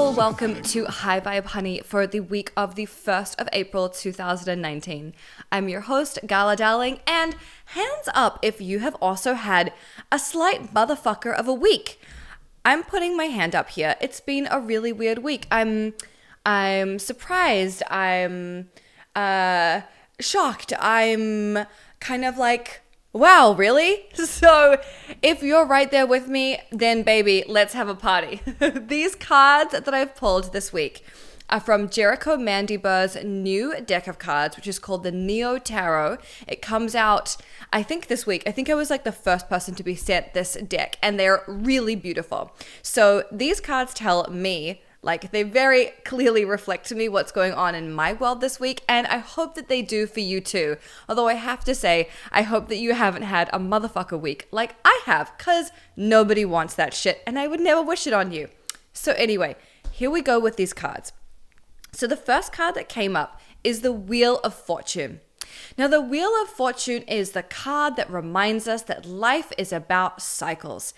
Hello, welcome to High Vibe Honey for the week of the 1st of April 2019. I'm your host, Gala darling, and hands up if you have also had a slight motherfucker of a week. I'm putting my hand up here. It's been a really weird week. I'm surprised. I'm shocked. I'm kind of like, wow, really? So if you're right there with me, then baby, let's have a party. These cards that I've pulled this week are from Jerico Mandybur's new deck of cards, which is called the Neo Tarot. It comes out, I think, this week. I think I was like the first person to be sent this deck, and they're really beautiful. So these cards tell me, like, they very clearly reflect to me what's going on in my world this week, and I hope that they do for you too. Although I have to say, I hope that you haven't had a motherfucker week like I have, because nobody wants that shit, and I would never wish it on you. So anyway, here we go with these cards. So the first card that came up is the Wheel of Fortune. Now, the Wheel of Fortune is the card that reminds us that life is about cycles.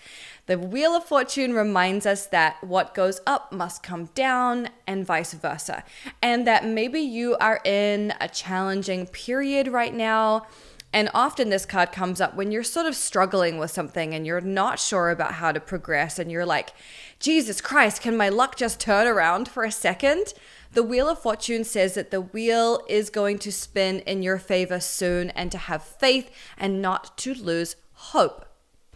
The Wheel of Fortune reminds us that what goes up must come down and vice versa. And that maybe you are in a challenging period right now. And often this card comes up when you're sort of struggling with something and you're not sure about how to progress. And you're like, Jesus Christ, can my luck just turn around for a second? The Wheel of Fortune says that the wheel is going to spin in your favor soon, and to have faith and not to lose hope.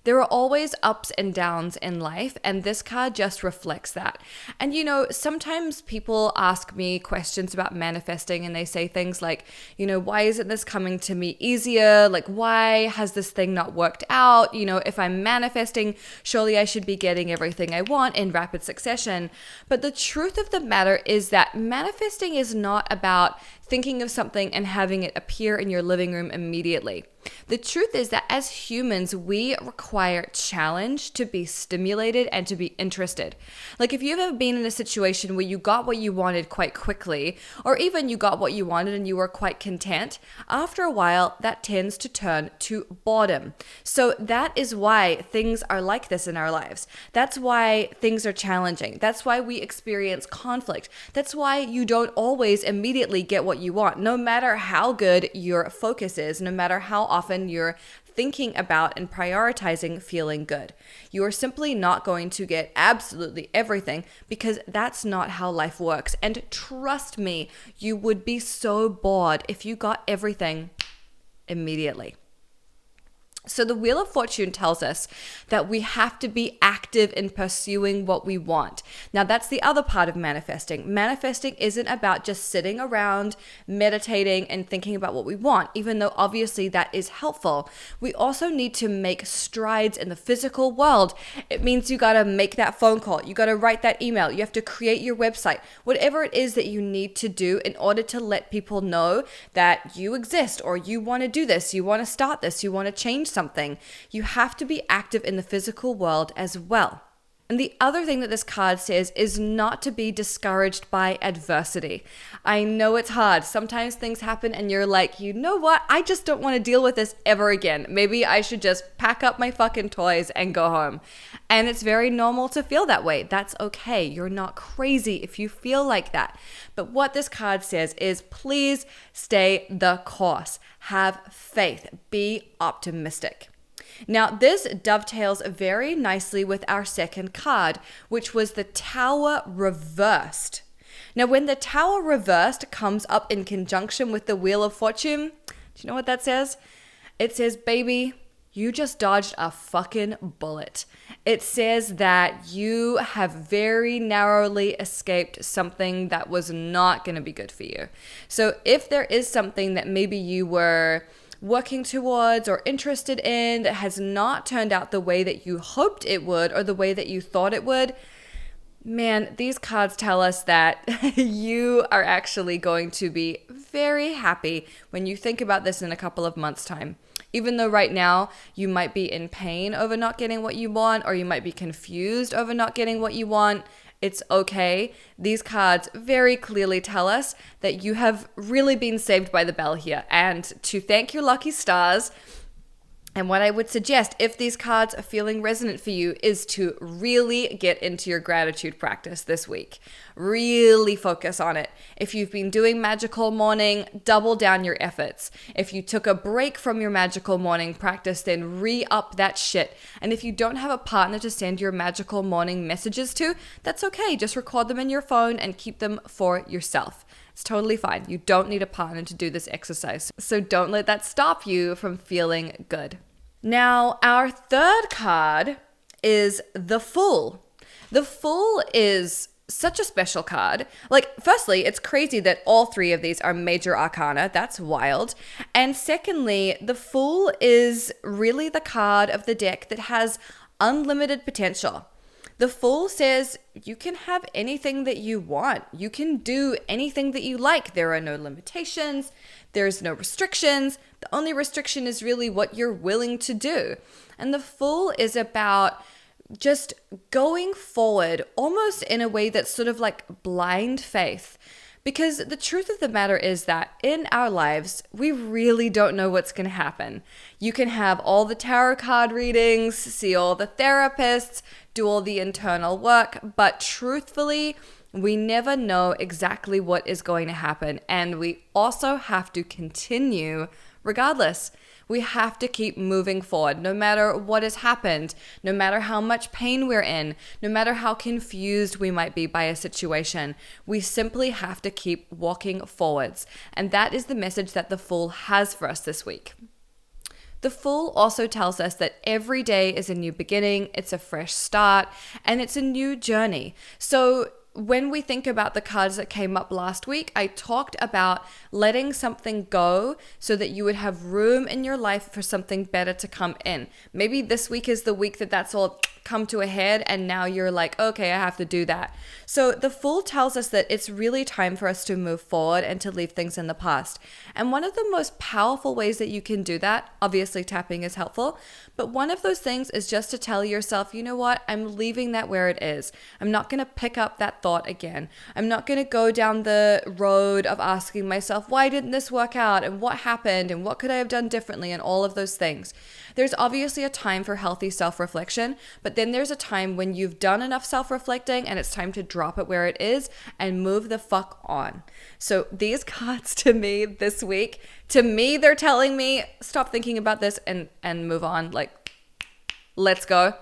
There are always ups and downs in life, and this card just reflects that. And you know, sometimes people ask me questions about manifesting, and they say things like, you know, why isn't this coming to me easier? Like, why has this thing not worked out? You know, if I'm manifesting, surely I should be getting everything I want in rapid succession. But the truth of the matter is that manifesting is not about thinking of something and having it appear in your living room immediately. The truth is that as humans, we require challenge to be stimulated and to be interested. Like, if you've ever been in a situation where you got what you wanted quite quickly, or even you got what you wanted and you were quite content, after a while, that tends to turn to boredom. So that is why things are like this in our lives. That's why things are challenging. That's why we experience conflict. That's why you don't always immediately get what you want, no matter how good your focus is, no matter how often you're thinking about and prioritizing feeling good. You are simply not going to get absolutely everything, because that's not how life works. And trust me, you would be so bored if you got everything immediately. So the Wheel of Fortune tells us that we have to be active in pursuing what we want. Now, that's the other part of manifesting. Manifesting isn't about just sitting around, meditating, and thinking about what we want, even though obviously that is helpful. We also need to make strides in the physical world. It means you got to make that phone call. You got to write that email. You have to create your website. Whatever it is that you need to do in order to let people know that you exist, or you want to do this, you want to start this, you want to change something. You have to be active in the physical world as well. And the other thing that this card says is not to be discouraged by adversity. I know it's hard. Sometimes things happen and you're like, you know what? I just don't want to deal with this ever again. Maybe I should just pack up my fucking toys and go home. And it's very normal to feel that way. That's okay. You're not crazy if you feel like that. But what this card says is, please stay the course. Have faith. Be optimistic. Now, this dovetails very nicely with our second card, which was the Tower reversed. Now, when the Tower reversed comes up in conjunction with the Wheel of Fortune, do you know what that says? It says, baby, you just dodged a fucking bullet. It says that you have very narrowly escaped something that was not going to be good for you. So if there is something that maybe you were working towards or interested in that has not turned out the way that you hoped it would, or the way that you thought it would, man, these cards tell us that you are actually going to be very happy when you think about this in a couple of months' time. Even though right now you might be in pain over not getting what you want, or you might be confused over not getting what you want, it's okay. These cards very clearly tell us that you have really been saved by the bell here. And to thank your lucky stars, And what I would suggest, if these cards are feeling resonant for you, is to really get into your gratitude practice this week. Really focus on it. If you've been doing magical morning, double down your efforts. If you took a break from your magical morning practice, then re-up that shit. And if you don't have a partner to send your magical morning messages to, that's okay. Just record them in your phone and keep them for yourself. It's totally fine. You don't need a partner to do this exercise. So don't let that stop you from feeling good. Now, our third card is the Fool. The Fool is such a special card. Like, firstly, it's crazy that all three of these are major arcana. That's wild. And secondly, the Fool is really the card of the deck that has unlimited potential. The Fool says you can have anything that you want. You can do anything that you like. There are no limitations. There's no restrictions. The only restriction is really what you're willing to do. And the Fool is about just going forward almost in a way that's sort of like blind faith. Because the truth of the matter is that in our lives, we really don't know what's going to happen. You can have all the tarot card readings, see all the therapists, do all the internal work, but truthfully, we never know exactly what is going to happen. And we also have to continue regardless. We have to keep moving forward no matter what has happened, no matter how much pain we're in, no matter how confused we might be by a situation. We simply have to keep walking forwards. And that is the message that the Fool has for us this week. The Fool also tells us that every day is a new beginning, it's a fresh start, and it's a new journey. So when we think about the cards that came up last week, I talked about letting something go so that you would have room in your life for something better to come in. Maybe this week is the week that that's all come to a head and now you're like, okay, I have to do that. So the Fool tells us that it's really time for us to move forward and to leave things in the past. And one of the most powerful ways that you can do that, obviously tapping is helpful, but one of those things is just to tell yourself, you know what, I'm leaving that where it is. I'm not going to pick up that thought again. I'm not going to go down the road of asking myself, why didn't this work out? And what happened? And what could I have done differently? And all of those things. There's obviously a time for healthy self-reflection, but then there's a time when you've done enough self-reflecting and it's time to drop it where it is and move the fuck on. So these cards to me this week, to me, they're telling me, stop thinking about this and move on. Like, let's go.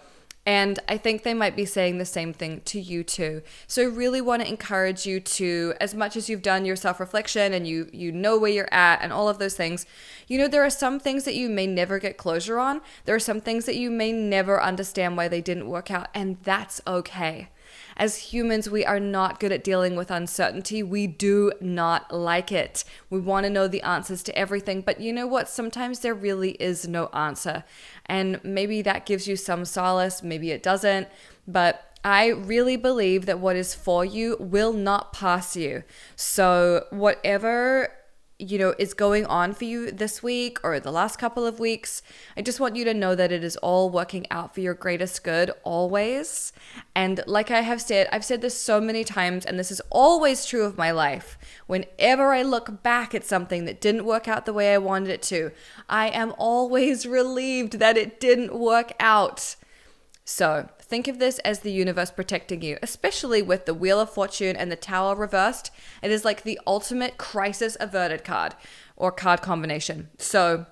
And I think they might be saying the same thing to you too. So I really want to encourage you to, as much as you've done your self-reflection and you know where you're at and all of those things, you know, there are some things that you may never get closure on. There are some things that you may never understand why they didn't work out, and that's okay. As humans, we are not good at dealing with uncertainty. We do not like it. We want to know the answers to everything, but you know what? Sometimes there really is no answer. And maybe that gives you some solace, maybe it doesn't, but I really believe that what is for you will not pass you. So whatever is going on for you this week or the last couple of weeks, I just want you to know that it is all working out for your greatest good always. And like I have said, I've said this so many times, and this is always true of my life. Whenever I look back at something that didn't work out the way I wanted it to, I am always relieved that it didn't work out. So think of this as the universe protecting you, especially with the Wheel of Fortune and the Tower reversed. It is like the ultimate crisis averted card or card combination. So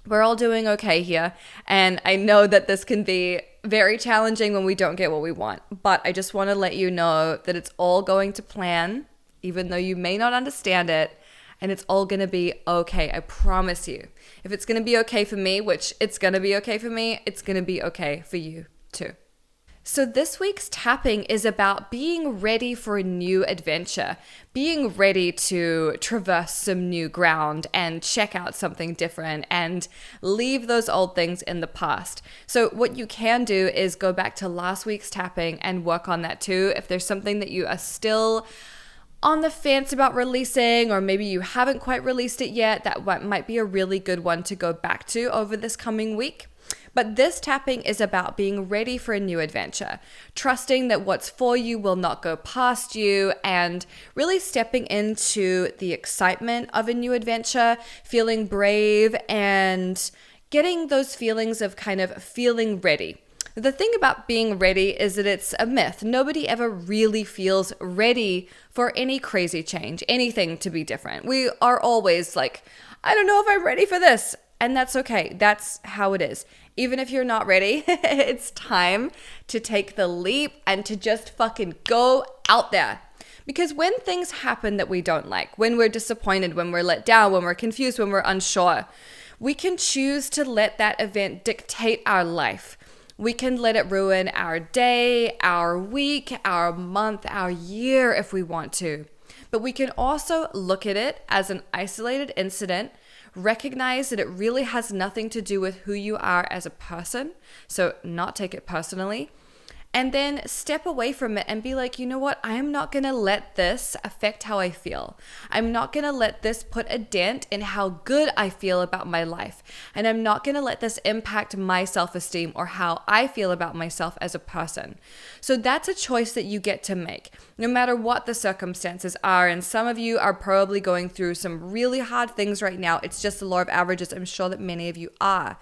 we're all doing okay here. And I know that this can be very challenging when we don't get what we want. But I just want to let you know that it's all going to plan, even though you may not understand it. And it's all going to be okay. I promise you. If it's going to be okay for me, which it's going to be okay for me, it's going to be okay for you too. So this week's tapping is about being ready for a new adventure, being ready to traverse some new ground and check out something different and leave those old things in the past. So what you can do is go back to last week's tapping and work on that too. If there's something that you are still on the fence about releasing, or maybe you haven't quite released it yet, that might be a really good one to go back to over this coming week. But this tapping is about being ready for a new adventure, trusting that what's for you will not go past you, and really stepping into the excitement of a new adventure, feeling brave and getting those feelings of kind of feeling ready. The thing about being ready is that it's a myth. Nobody ever really feels ready for any crazy change, anything to be different. We are always like, I don't know if I'm ready for this. And that's okay. That's how it is. Even if you're not ready, it's time to take the leap and to just fucking go out there. Because when things happen that we don't like, when we're disappointed, when we're let down, when we're confused, when we're unsure, we can choose to let that event dictate our life. We can let it ruin our day, our week, our month, our year if we want to. But we can also look at it as an isolated incident, recognize that it really has nothing to do with who you are as a person, so not take it personally, and then step away from it and be like, you know what? I'm not going to let this affect how I feel. I'm not going to let this put a dent in how good I feel about my life. And I'm not going to let this impact my self-esteem or how I feel about myself as a person. So that's a choice that you get to make, no matter what the circumstances are. And some of you are probably going through some really hard things right now. It's just the law of averages. I'm sure that many of you are.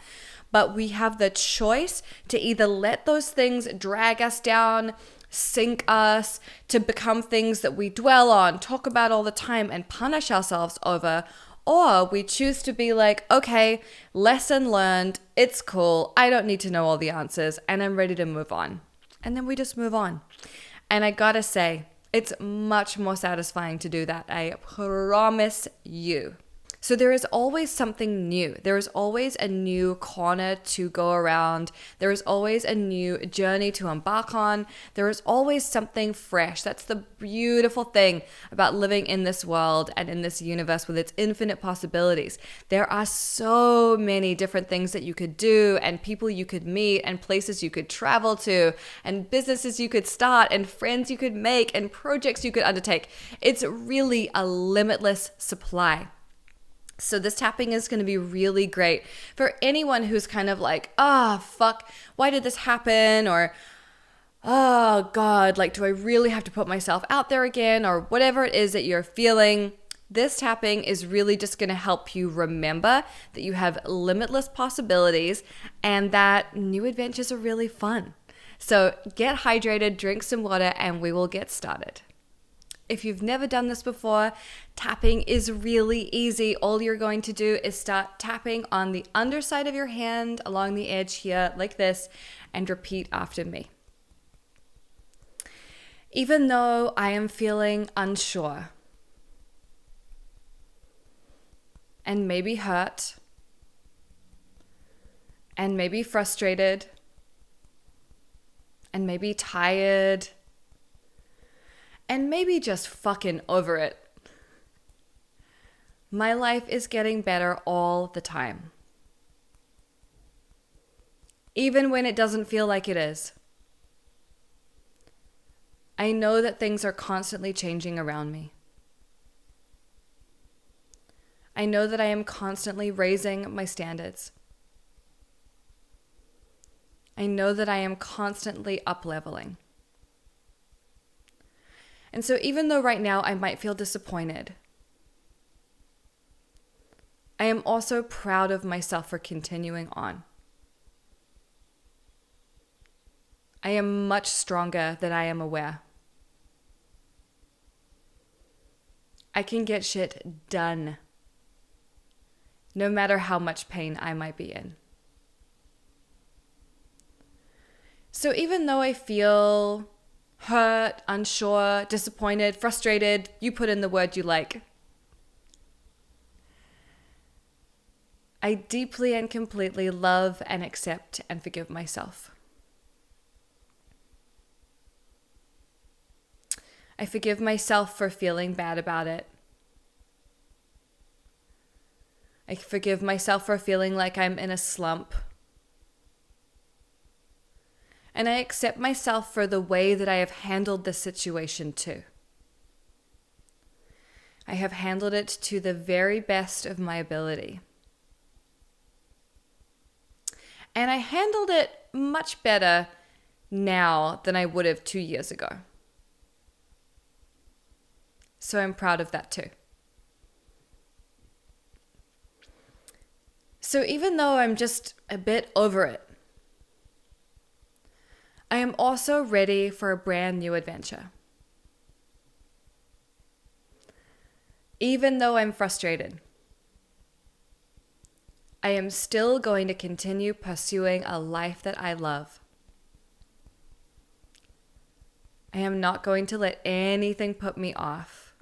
But we have the choice to either let those things drag us down, sink us, to become things that we dwell on, talk about all the time, and punish ourselves over. Or we choose to be like, okay, lesson learned, it's cool, I don't need to know all the answers, and I'm ready to move on. And then we just move on. And I gotta say, it's much more satisfying to do that, I promise you. So there is always something new. There is always a new corner to go around. There is always a new journey to embark on. There is always something fresh. That's the beautiful thing about living in this world and in this universe with its infinite possibilities. There are so many different things that you could do, and people you could meet, and places you could travel to, and businesses you could start, and friends you could make, and projects you could undertake. It's really a limitless supply. So this tapping is going to be really great for anyone who's kind of like, fuck, why did this happen? Or, oh God, like, do I really have to put myself out there again? Or whatever it is that you're feeling. This tapping is really just going to help you remember that you have limitless possibilities and that new adventures are really fun. So get hydrated, drink some water, and we will get started. If you've never done this before, tapping is really easy. All you're going to do is start tapping on the underside of your hand along the edge here like this and repeat after me. Even though I am feeling unsure and maybe hurt and maybe frustrated and maybe tired and maybe just fucking over it, my life is getting better all the time. Even when it doesn't feel like it is. I know that things are constantly changing around me. I know that I am constantly raising my standards. I know that I am constantly up-leveling. And so even though right now I might feel disappointed, I am also proud of myself for continuing on. I am much stronger than I am aware. I can get shit done, no matter how much pain I might be in. So even though I feel hurt, unsure, disappointed, frustrated, you put in the word you like, I deeply and completely love and accept and forgive myself. I forgive myself for feeling bad about it. I forgive myself for feeling like I'm in a slump. And I accept myself for the way that I have handled the situation too. I have handled it to the very best of my ability. And I handled it much better now than I would have 2 years ago. So I'm proud of that too. So even though I'm just a bit over it, I am also ready for a brand new adventure. Even though I'm frustrated, I am still going to continue pursuing a life that I love. I am not going to let anything put me off.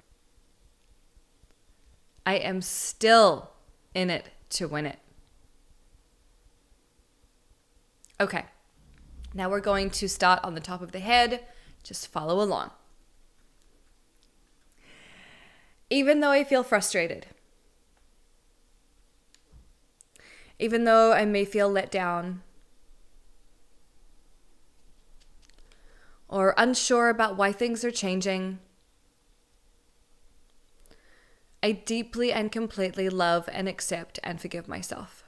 I am still in it to win it. Okay, now we're going to start on the top of the head. Just follow along. Even though I feel frustrated, even though I may feel let down or unsure about why things are changing, I deeply and completely love and accept and forgive myself.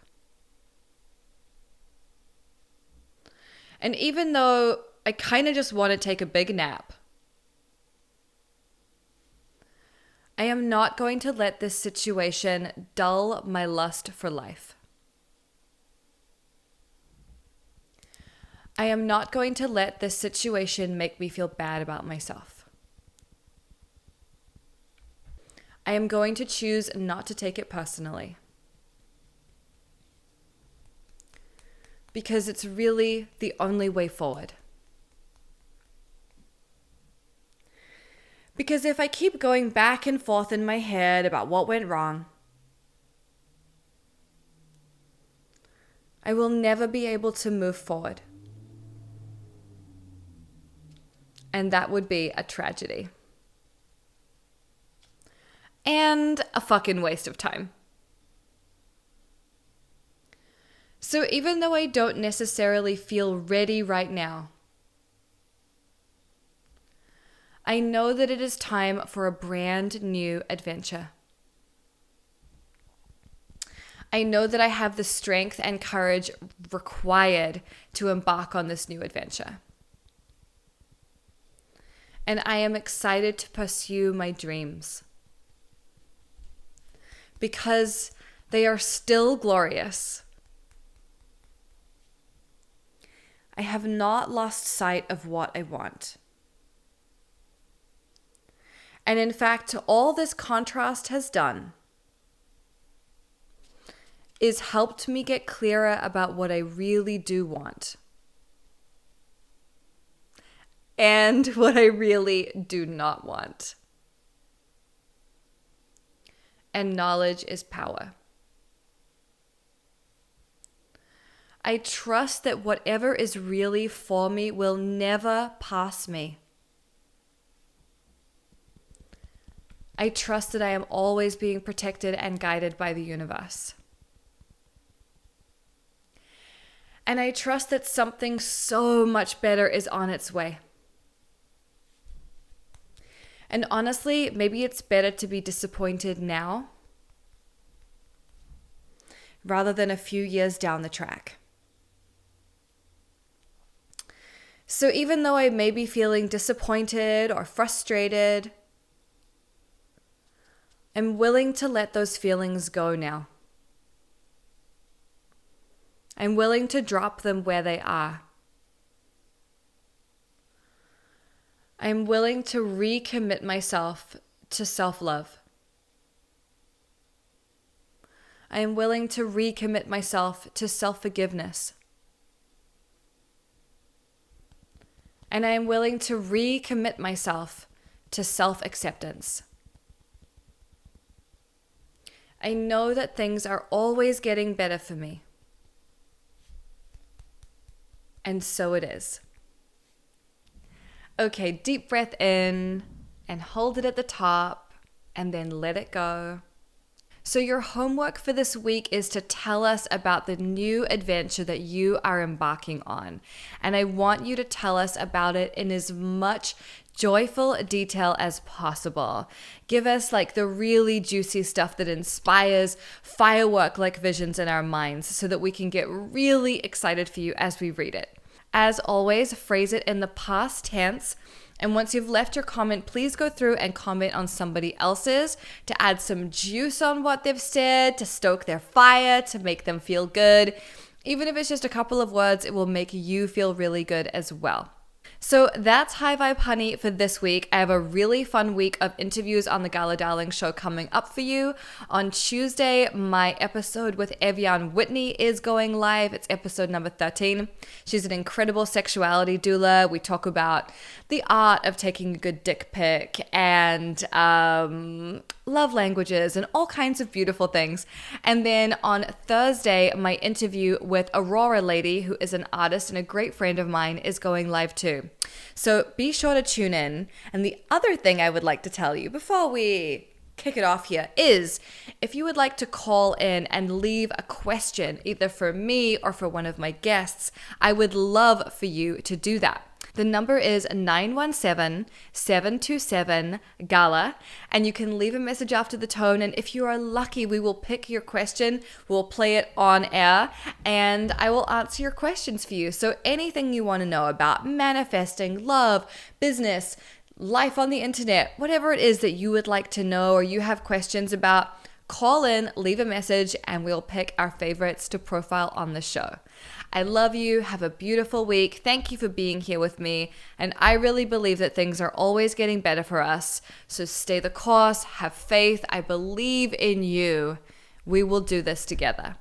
And even though I kind of just want to take a big nap, I am not going to let this situation dull my lust for life. I am not going to let this situation make me feel bad about myself. I am going to choose not to take it personally. Because it's really the only way forward. Because if I keep going back and forth in my head about what went wrong, I will never be able to move forward. And that would be a tragedy. And a fucking waste of time. So even though I don't necessarily feel ready right now, I know that it is time for a brand new adventure. I know that I have the strength and courage required to embark on this new adventure. And I am excited to pursue my dreams. Because they are still glorious. I have not lost sight of what I want. And in fact, all this contrast has done is helped me get clearer about what I really do want. And what I really do not want. And knowledge is power. I trust that whatever is really for me will never pass me. I trust that I am always being protected and guided by the universe. And I trust that something so much better is on its way. And honestly, maybe it's better to be disappointed now rather than a few years down the track. So even though I may be feeling disappointed or frustrated, I'm willing to let those feelings go now. I'm willing to drop them where they are. I'm willing to recommit myself to self-love. I am willing to recommit myself to self-forgiveness. And I am willing to recommit myself to self-acceptance. I know that things are always getting better for me. And so it is. Okay, deep breath in and hold it at the top and then let it go. So your homework for this week is to tell us about the new adventure that you are embarking on. And I want you to tell us about it in as much joyful detail as possible. Give us like the really juicy stuff that inspires firework-like visions in our minds so that we can get really excited for you as we read it. As always, phrase it in the past tense. And once you've left your comment, please go through and comment on somebody else's to add some juice on what they've said, to stoke their fire, to make them feel good. Even if it's just a couple of words, it will make you feel really good as well. So that's High Vibe Honey for this week. I have a really fun week of interviews on the Gala Darling show coming up for you. On Tuesday, my episode with Evian Whitney is going live. It's episode number 13. She's an incredible sexuality doula. We talk about the art of taking a good dick pic and love languages and all kinds of beautiful things. And then on Thursday, my interview with Aurora Lady, who is an artist and a great friend of mine, is going live too. So be sure to tune in. And the other thing I would like to tell you before we kick it off here is if you would like to call in and leave a question either for me or for one of my guests, I would love for you to do that. The number is 917-727-GALA, and you can leave a message after the tone, and if you are lucky, we will pick your question, we'll play it on air, and I will answer your questions for you. So anything you want to know about manifesting, love, business, life on the internet, whatever it is that you would like to know or you have questions about, call in, leave a message, and we'll pick our favorites to profile on the show. I love you. Have a beautiful week. Thank you for being here with me. And I really believe that things are always getting better for us. So stay the course, have faith. I believe in you. We will do this together.